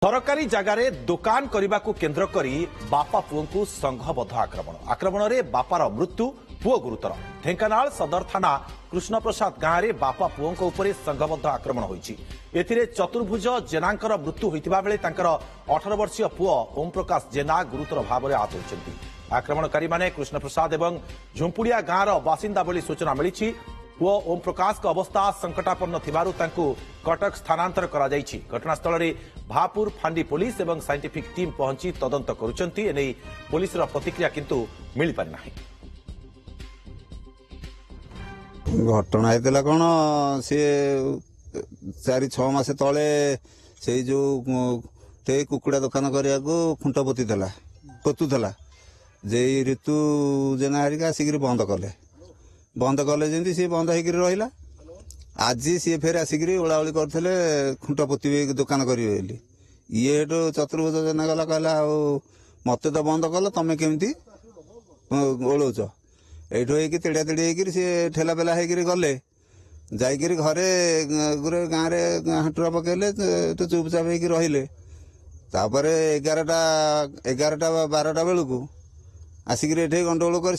सरकारी जगार दुकान करने को केन्द्र करी बापा पुओं को संघबद्ध आक्रमण में बापार मृत्यु पुओ गुरुतर। ढेंकानाल सदर थाना कृष्णप्रसाद गाँव में बापा पुओं उपर संघबद्ध आक्रमण होती। चतुर्भुज जेनांकर मृत्यु होता बेले 18 वर्षीय पुओ ओम प्रकाश जेना गुरुतर भाव में आहत होती। आक्रमणकारी माने कृष्णप्रसाद एवं झुंपुड़िया गाँव बासिंदा बोली सूचना मिली। पुओ ओम प्रकाश का अवस्था संकटापन्न थिबारु तांकु कटक स्थानांतर करा जायछि। घटनास्थल में भापुर फांडी पुलिस एवं साइंटिफिक टीम पहुंची तदंत करुछंती। एने पुलिस रा प्रतिक्रिया किंतु मिल पारि नाही। घटना हेतला कोन से 4-6 मास तले से जो ते कुकुड़ा दुकान करिया को खुंट पोतुथला जे ऋतु जेना हरिका आसिक बंद कले जमी सी बंद होकर रहा। आज सी फेर आसिक ओलाओली करते खुंट पोते दुकान करेंगे। ये चतुर्भुज जेना गला कहला मत तो बंद कल तुम केमती ओलौच ये तेड़ा तेड़ी होकर सी ठेला पेला होकर गले जाकर घरे गोटे गाँव में हाटुआ पकड़े तो चुपचाप होकर रहिले। 11टा 12टा बेलू आसिक गंडगोल कर।